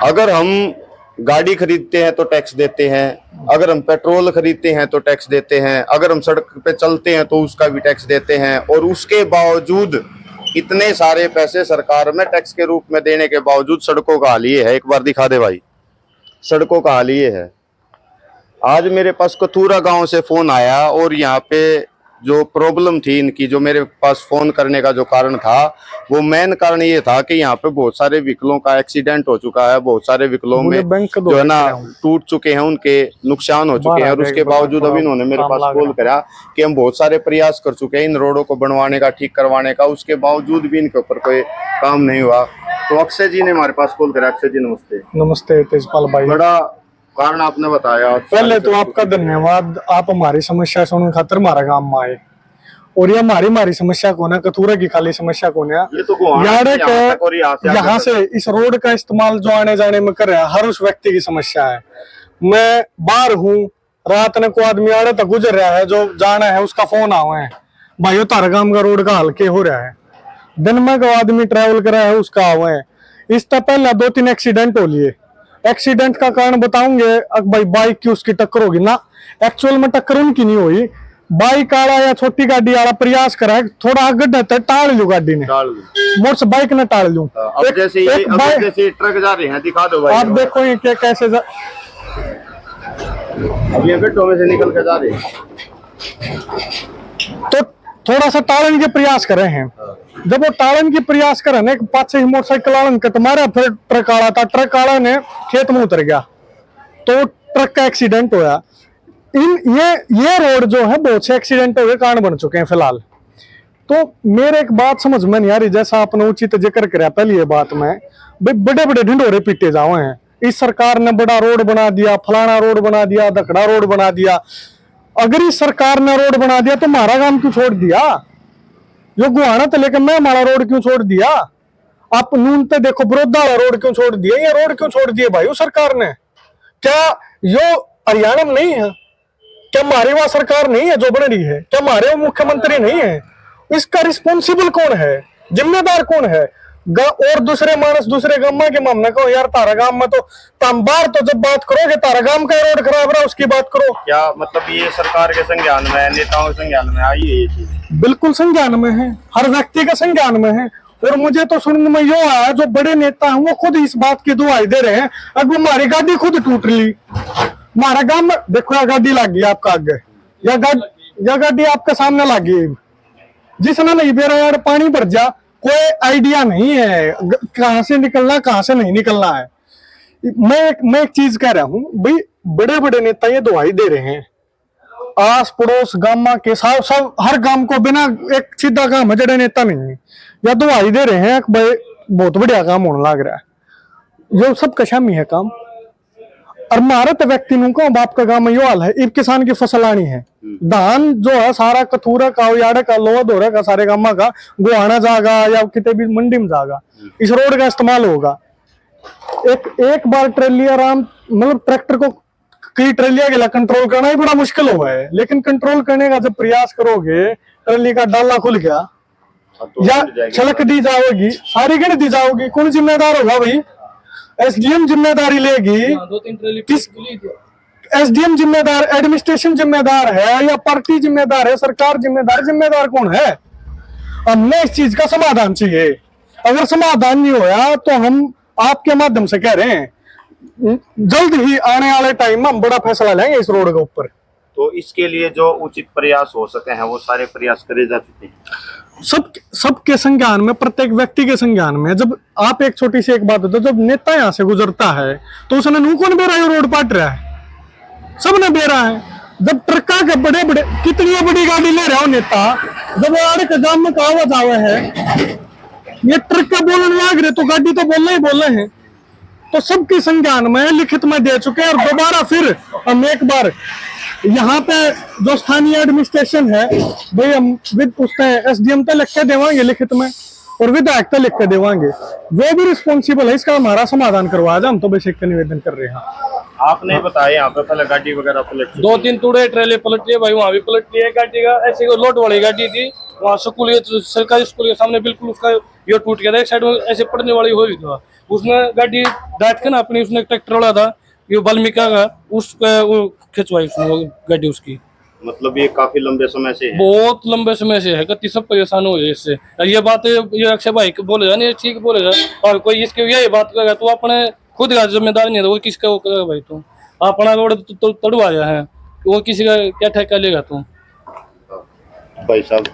अगर हम गाड़ी खरीदते हैं तो टैक्स देते हैं, अगर हम पेट्रोल खरीदते हैं तो टैक्स देते हैं, अगर हम सड़क पे चलते हैं तो उसका भी टैक्स देते हैं, और उसके बावजूद इतने सारे पैसे सरकार में टैक्स के रूप में देने के बावजूद सड़कों का हाल ये है। एक बार दिखा दे भाई, सड़कों का हाल ये है। आज मेरे पास कथूरा गांव से फोन आया, और यहाँ पे जो प्रॉब्लम थी इनकी, जो मेरे पास फोन करने का जो कारण था, वो मेन कारण ये था कि यहाँ पे बहुत सारे व्हीकलों का एक्सीडेंट हो चुका है, बहुत सारे व्हीकलों में जो है ना टूट चुके हैं, उनके नुकसान हो चुके हैं। और उसके बावजूद अभी इन्होंने मेरे पास कॉल करा कि हम बहुत सारे प्रयास कर चुके हैं इन रोडों को बनवाने का, ठीक करवाने का, उसके बावजूद भी इनके ऊपर कोई काम नहीं हुआ। तो अक्षय जी ने हमारे पास कॉल करा। अक्षय जी नमस्ते। नमस्ते तेजपाल भाई। बड़ा कारण आपने बताया। पहले तो आपका धन्यवाद, आप हमारी समस्या सुनने खातिर हमारा गांव में आए। और ये हमारी समस्या कौन है, कथूरा की खाली समस्या कौन है, यार यहाँ से इस रोड का इस्तेमाल जो आने जाने में कर रहा है, हर उस व्यक्ति की समस्या है। मैं बाहर हूँ, रात ने को आदमी आड़े तक गुजर रहा है, जो जाना है उसका फोन आवे है, भाई तारा गांव का रोड का हल्के हो रहा है। दिन में को आदमी ट्रेवल कर रहा है उसका आवे है। इससे पहले 2-3 एक्सीडेंट हो लिए। एक्सीडेंट का कारण बताऊंगे, भाई बाइक की उसकी टक्कर होगी ना, एक्चुअल में टक्कर उनकी नहीं हुई, बाइक आला या छोटी गाड़ी आला प्रयास करा थोड़ा गड्ढा टाल लू, गाड़ी ने मोटर बाइक ने टाल लू। जैसे ट्रक जा रहे हैं, दिखा दो भाई। आप देखो ये क्या कैसे अब ये गड्ढों में से निकल के जा रहे हैं, तो थोड़ा सा टालन के प्रयास कर रहे हैं। जब वो टालन की प्रयास कर रहे हैं, पांच से मोटरसाइकिल आलन कट मारा, फिर ट्रक आला था, ट्रक आला ने खेत में उतर गया, तो ट्रक का एक्सीडेंट हुआ। ये रोड जो है बहुत से एक्सीडेंट के कारण बन चुके हैं फिलहाल। तो मेरे एक बात समझ में नहीं आ रही, जैसा आपने उचित जिक्र कराया पहले ये बात में, बड़े बड़े ढिंडोरे पीटे जाओ हैं। इस सरकार ने बड़ा रोड बना दिया, फलाना रोड बना दिया, दखड़ा रोड बना दिया। अगर इस सरकार ने रोड बना दिया तो हमारा काम क्यों छोड़ दिया? यो गुहाना तो लेकर मैं हमारा रोड क्यों छोड़ दिया? आप नून पे देखो, बरोदा वाला रोड क्यों छोड़ दिया? ये रोड क्यों छोड़ दिए भाई सरकार ने? क्या यो हरियाणा में नहीं है? क्या हमारी वहां सरकार नहीं है जो बन रही है? क्या हमारे मुख्यमंत्री नहीं है? इसका रिस्पॉन्सिबल कौन है? जिम्मेदार कौन है? और दूसरे मानस दूसरे गांव के मामले को, यार तारा गांव में तो बार तो जब बात करोगे तारा गांव का रोड खराब रहा उसकी बात करो। क्या मतलब ये सरकार के संज्ञान में, नेताओं के संज्ञान में आई है ये चीज? बिल्कुल संज्ञान में है, हर व्यक्ति का संज्ञान में है। और मुझे तो सुनने में यो आया, जो बड़े नेता हैं वो खुद इस बात की दुहाई दे रहे हैं, अब हमारी गाड़ी खुद टूट ली, हमारा गांव में देखो या गाड़ी लग गई आपका आगे, या गाड़ी आपके सामने लग गई, जिसने नहीं दे रहा यार पानी भर जा, कोई आइडिया नहीं है कहां से निकलना कहां से नहीं निकलना है। मैं एक चीज कह रहा हूं भाई, बड़े बड़े नेता ये दुहाई दे रहे हैं आस पड़ोस गामा के सब हर गांव को, बिना एक सीधा काम है जड़े नेता नहीं है, या दुहाई दे रहे हैं भाई बहुत बढ़िया काम होने लग रहा है, ये सब कशामी है काम। और भारत व्यक्ति को बाप का गांव में यो हाल है, इब किसान की फसल आनी है, धान जो है सारा कथूरा का, याड़े का, लोहा धोरा का, सारे गामा का गुहाना जाएगा या कितने भी मंडी में जाएगा, इस रोड का इस्तेमाल होगा। एक बार ट्रेली आराम, मतलब ट्रैक्टर को कई ट्रेलिया के लिए कंट्रोल करना ही बड़ा मुश्किल हुआ है, लेकिन कंट्रोल करने का जब प्रयास करोगे, ट्रेली का डाला खुल गया या छलक दी जाओगी, सारी गिर दी जाओगी, कौन जिम्मेदार होगा भाई? एसडीएम जिम्मेदारी लेगी, किस एसडीएम जिम्मेदार, एडमिनिस्ट्रेशन जिम्मेदार है या पार्टी जिम्मेदार है, सरकार जिम्मेदार? जिम्मेदार कौन है? हमने इस चीज का समाधान चाहिए। अगर समाधान नहीं होया तो हम आपके माध्यम से कह रहे हैं जल्द ही आने वाले टाइम में हम बड़ा फैसला लेंगे इस रोड के ऊपर। तो इसके लिए जो उचित प्रयास हो सके हैं वो सारे प्रयास करे जा चुके हैं, सबके संज्ञान में, प्रत्येक व्यक्ति के संज्ञान में। जब आप एक छोटी सी एक बात होती है, जब नेता यहाँ से गुजरता है तो उसने नू कौन बेरा है रोड पाट रहा है? सबने बेरा है। जब ट्रका के बड़े बड़े कितनी बड़ी गाड़ी ले रहा हो नेता, जब आड़े के गांव में कहा जावे है ये ट्रक का बोलने लग रहे तो गाड़ी तो बोलने हैं, तो सबके संज्ञान में लिखित में दे चुके हैं। और दोबारा फिर हम एक बार यहाँ पे जो स्थानीय एडमिनिस्ट्रेशन है भाई, हम विद उसने एसडीएम पे लिख के देवांगे लिखित में और विधायक तो लिख के देवांगे, जो भी रिस्पॉन्सिबल है इसका हमारा समाधान करवा जाए, हम तो बेसिक का निवेदन कर रहे हैं। आपने बताया यहाँ पे पहले गाड़ी वगैरह पलट चुकी दो तीन टूड़े ट्रेले पलट लिए भाई, वहाँ भी पलट लिए गाड़ी का। ऐसे लोड वाली गाड़ी थी, वहाँ स्कूल सरकारी स्कूल के सामने बिल्कुल उसका ये टूट गया था, एक साइड में ऐसे पड़ने वाली हो गई था। उसने गाड़ी डांट के ना अपनी, उसने ट्रैक्टर वाला था ये वाल्मीका का, उसका वो खिंचवाई उसने वो गाड़ी उसकी। मतलब ये काफी लंबे समय से है। बहुत लंबे समय से है, कति सब परेशान हुए इससे। ये बात ये अक्षय भाई को बोलेगा नहीं, ठीक बोलेगा, और कोई इसके यही बात करेगा तो अपने खुद का जिम्मेदार नहीं है, वो किसका वो करेगा भाई? तो अपना रोड तड़वाया है, वो किसी का क्या ठेका लेगा? तो भाई साहब,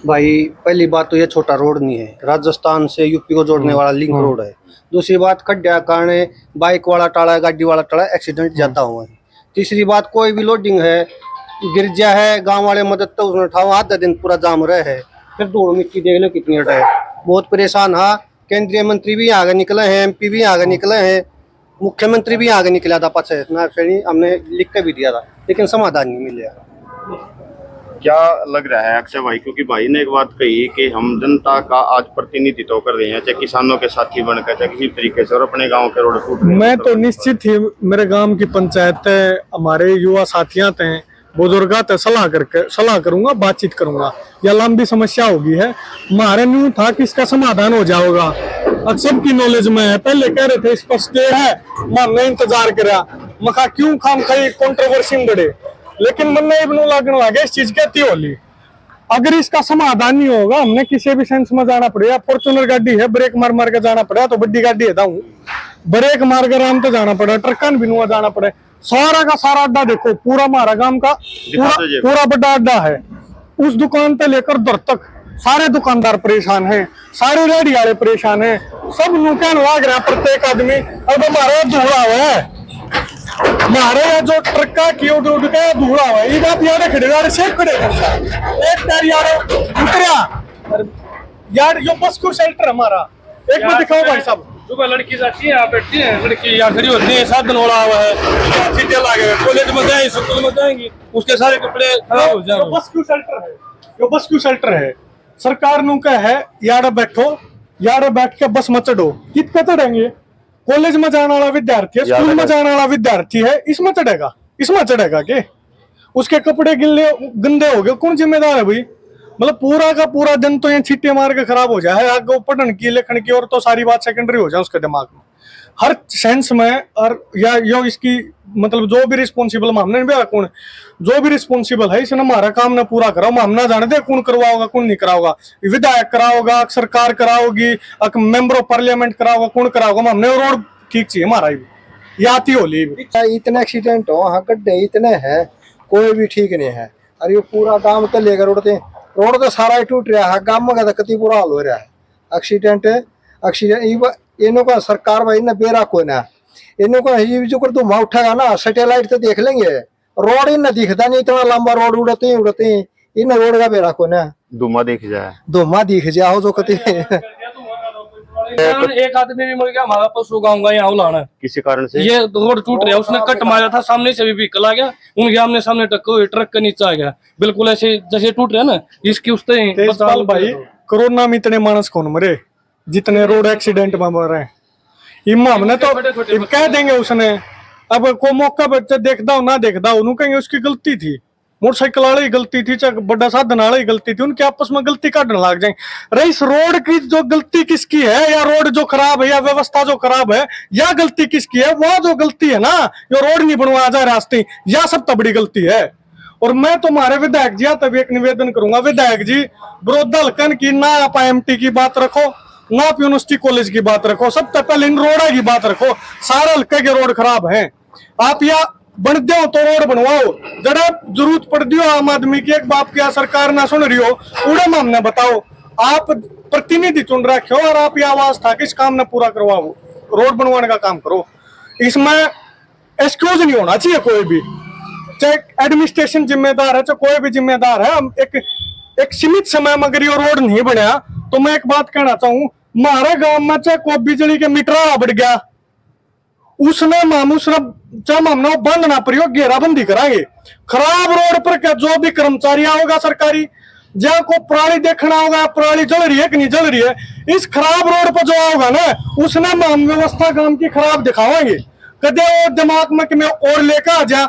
भाई पहली बात तो ये छोटा रोड नहीं है, राजस्थान से यूपी को जोड़ने वाला लिंक रोड है। दूसरी बात खड्डा कारण बाइक वाला टाड़ा, गाड़ी वाला टाड़ा, एक्सीडेंट ज्यादा हुआ है। तीसरी बात कोई भी लोडिंग है, गिरजा है, गांव वाले मदद तो उसने उठाओ, आधा दिन पूरा जाम रहे है। फिर धूल मिट्टी देख लो कितनी हटा है, बहुत परेशान। हाँ, केंद्रीय मंत्री भी आगे निकले हैं, MP भी आगे निकले हैं, मुख्यमंत्री भी आगे निकला था पाछे ना, फिर हमने लिख के भी दिया था, लेकिन समाधान नहीं मिला। क्या लग रहा है अक्षय भाई, क्योंकि भाई ने एक बात कही कि हम जनता का आज प्रतिनिधित्व कर रहे हैं, चाहे किसानों के साथी बनकर, चाहे किसी तरीके से, और अपने गांव के रोड टूट रहे हैं। मैं तो निश्चित ही मेरे गांव की पंचायत है, हमारे युवा साथियां थे, बुजुर्गात है, सलाह करूंगा, बातचीत करूंगा। या लंबी समस्या होगी है, हमारे न्यू था कि इसका समाधान हो जाएगा। अब सबकी नॉलेज में है, पहले कह रहे थे स्पष्ट है, हमने इंतजार करा, मखा क्यों खाम खाई कंट्रोवर्सी में बड़े, लेकिन मन में इब्नू लगने लगे इस चीज कहती होली। अगर इसका समाधान नहीं होगा, हमने किसी भी सेंस में जाना पड़ेगा। फॉर्चूनर गाड़ी है, ब्रेक मार मार के जाना पड़ेगा, तो बड़ी गाड़ी है ब्रेक मार कर आराम तो जाना पड़ेगा, ट्रकन भी नुआ जाना पड़े। सारा का सारा अड्डा देखो, पूरा हमारा गांव का पूरा बड़ा अड्डा है, उस दुकान पे लेकर दर तक सारे दुकानदार परेशान हैं, सारे रेडी वाले परेशान हैं, सब नुकसान लाग रहा है प्रत्येक आदमी। अब हमारा धूड़ा हुआ है, हमारे जो ट्रक की उड़ के धूड़ा हुआ है, ये बात यार खड़े यार सेफ खड़े एक टायर यार उतरिया यार, यो बस को शेल्टर हमारा एक बार दिखाओ भाई साहब। सुबह लड़की जाती है, यहाँ बैठती है, लड़की यहाँ खड़ी होती है, साधन वाला हुआ है, सीटें लागे, कॉलेज में जाएंगी, स्कूल में जाएंगी, उसके सारे कपड़े खराब हो जाएंगे। बस क्यों शेल्टर है, यो बस क्यों शेल्टर है, सरकार नु का है यार बैठो, यार बैठ के बस में चढ़ो, कितना चढ़ेंगे? कॉलेज में जाने वाला विद्यार्थी है, स्कूल में जाने वाला विद्यार्थी है, इसमें चढ़ेगा के? उसके कपड़े गंदे हो गए, कौन जिम्मेदार है भाई? मतलब पूरा का पूरा दिन तो ये छिट्टे मार के खराब हो जाए, आगे पढ़ने की लिखने की और तो सारी बात सेकेंडरी हो जाए उसके दिमाग में हर सेंस में। और या यो इसकी मतलब जो भी रिस्पॉन्सिबल मामले में कौन, जो भी रिस्पॉन्सिबल है इसने हमारा काम ना पूरा कराओ, हम ना जाने दे कौन करवाओगा कौन नहीं कराओगा, विधायक कराओगा, सरकार कराओगी, मेंबर ऑफ पार्लियामेंट कराओगा, कौन कराओगा? हमने रोड ठीक चाहिए हमारा भी आती होली। इतने एक्सीडेंट हो, हाँ गड्ढे इतने हैं, कोई भी ठीक नहीं है। अरे ये पूरा गांव तो लेकर रोड तो सारा ही टूट रहा है, गांव में कति बुरा हाल हो रहा है। एक्सीडेंट इन्हों का सरकार भाई ना बेरा को ना, इन्हों को ये जो कर धुआं उठेगा ना, सैटेलाइट तो देख लेंगे, रोड ही ना दिखता नहीं, इतना लंबा रोड उड़ते ही इन रोड का बेरा को ना धुआं दिख जाए जो कति एक आदमी भी मर गया हमारा परसों गाँव का, यहाँ उलाना किसी कारण से ये रोड टूट रहा है, उसने कट मारा था, सामने से भी व्हीकल आ गया, उनके आमने सामने टक्कर, ट्रक के नीचे आ गया, बिल्कुल ऐसे जैसे टूट रहा है ना, इसकी उससे तेजपाल भाई, कोरोना में इतने मानस कौन मरे जितने रोड एक्सीडेंट में मर रहे हैं? इमा हमने तो कह देंगे उसने, अब को मौका बच्चा देखता हो ना देखता हो, कहेंगे उसकी गलती थी, मोटरसाइकिल वाले ही गलती थी, चाहे बड़ा साधन वाले ही गलती थी, उनके आपस में गलती काटने लग जाएंगे। रही इस रोड की जो गलती किसकी है, या रोड जो खराब है, या व्यवस्था जो खराब है, या गलती किसकी है? वो जो गलती है ना, जो रोड नहीं बनवाया जाए रास्ते, या सब तो बड़ी गलती है। और मैं तुम्हारे विधायक जी तभी एक निवेदन करूंगा, विधायक जी बड़ौदा हल्कन की ना आप IMT की बात रखो, ना आप यूनिवर्सिटी कॉलेज की बात रखो, सबसे पहले इन रोडा की बात रखो। सारे हल्के के रोड खराब हैं, आप या बन दो तो रोड बनवाओ, जरा जरूरत पड़ दियो आम आदमी की, एक बाप की सरकार ना सुन रही हो, उड़े में हमने बताओ, आप प्रतिनिधि चुन रखे हो और आप ये आवाज था कि इस काम ने पूरा करवाओ, रोड बनवाने का काम करो। इसमें एक्सक्यूज नहीं होना चाहिए कोई भी, चाहे एडमिनिस्ट्रेशन जिम्मेदार है, चाहे कोई भी जिम्मेदार है। हम एक सीमित समय में अगर ये रोड नहीं बनया, तो मैं एक बात कहना चाहूँ, हमारे गांव में चाहे कोई बिजली के मीटर बढ़ गया, उसने हमने बंद ना परियो, घेराबंदी कराएंगे। खराब रोड पर क्या जो भी कर्मचारी होगा सरकारी, जहाँ को पराली देखना होगा, पराली जल रही है कि नहीं जल रही है। इस खराब रोड पर जो होगा ना, उसने हम व्यवस्था काम की खराब दिखावाएंगे। कदे वो दिमाग में कि मैं और लेकर आ जा।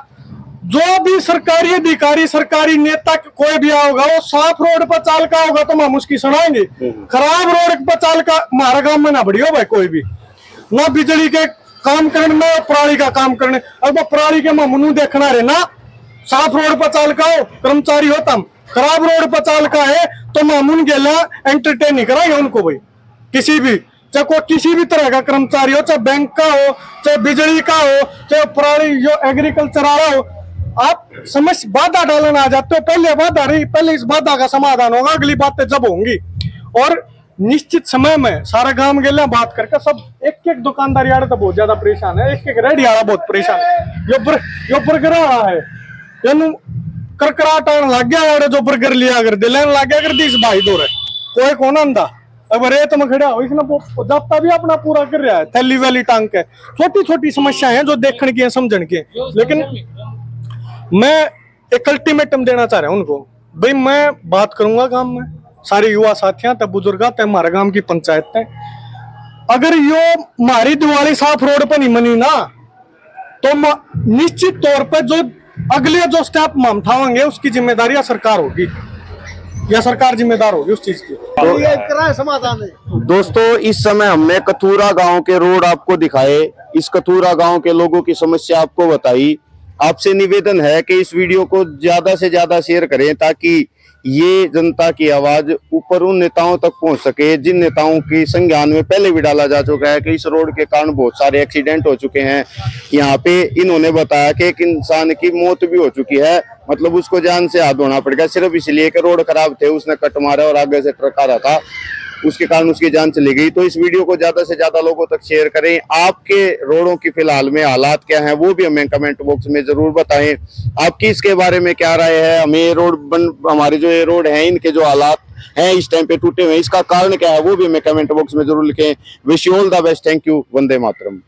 जो भी सरकारी अधिकारी, सरकारी नेता कोई भी आओगा, वो साफ रोड पर चाल का होगा तो हम उसकी सुनाएंगे। खराब रोड पर चाल का हमारा काम में ना बढ़ियो भाई, कोई भी ना बिजली के काम करने में, पराली का काम करने। अब वो पराली के ममनू देखना रहे ना, साफ रोड पर चाल का हो कर्मचारी हो तम, खराब रोड पर चाल का है तो मामून गेला एंटरटेन नहीं कराएंगे उनको भाई। किसी भी, चाहे कोई किसी भी तरह का कर्मचारी हो, चाहे बैंक का हो, चाहे बिजली का हो, चाहे पराली जो एग्रीकल्चर आ रहा हो, आप समस्या बाधा डालना आ जाते हो। पहले बाधा रही, पहले इस बाधा का समाधान होगा, अगली बातें जब होंगी। और निश्चित समय में सारा गांव गेला बात करके सब एक एक दुकानदार यार तो बहुत ज्यादा परेशान है, एक एक रेडी वाला बहुत परेशान है। यो बर्गर रहा है यानी करकराट आने लग गया यार, जो बर्गर लिया कर दिलन लग गया कर दिस भाई दो कोई कौन आंदा। अब रेत में खड़ा हो, इसने जाप्ता भी अपना पूरा कर रहा है, थैली वैली टांग के। छोटी छोटी समस्याएं हैं जो देखने की है, समझने की है। लेकिन मैं एक अल्टीमेटम देना चाह रहा हूँ उनको, भाई मैं बात करूंगा गांव में सारे युवा साथियां तब बुजुर्ग तब हमारे गांव की पंचायत है, अगर यो हमारी दिवाली साफ रोड पर नहीं मनी ना तो निश्चित तौर पर जो अगले जो स्टेप हम उठाएंगे उसकी जिम्मेदारी या सरकार होगी, या सरकार जिम्मेदार होगी उस चीज की। तो ये कराए समाधान है। दोस्तों इस समय हमने कथूरा गांव के रोड आपको दिखाए, इस कथूरा गांव के लोगों की समस्या आपको बताई। आपसे निवेदन है कि इस वीडियो को ज्यादा से ज्यादा शेयर करें ताकि ये जनता की आवाज ऊपर उन नेताओं तक पहुंच सके जिन नेताओं की संज्ञान में पहले भी डाला जा चुका है कि इस रोड के कारण बहुत सारे एक्सीडेंट हो चुके हैं। यहाँ पे इन्होंने बताया कि एक इंसान की मौत भी हो चुकी है, मतलब उसको जान से हाथ धोना पड़ गया सिर्फ इसलिए कि रोड खराब थे, उसने कट मारा और आगे से ट्रक आ रहा था, उसके कारण उसकी जान चली गई। तो इस वीडियो को ज्यादा से ज्यादा लोगों तक शेयर करें। आपके रोडों की फिलहाल में हालात क्या हैं वो भी हमें कमेंट बॉक्स में जरूर बताएं। आपकी इसके बारे में क्या राय है, हमें ये हमारे जो ये रोड हैं इनके जो हालात हैं इस टाइम पे टूटे हुए, इसका कारण क्या है वो भी हमें कमेंट बॉक्स में जरूर लिखें। Wish you all the best, thank you, Vande Mataram.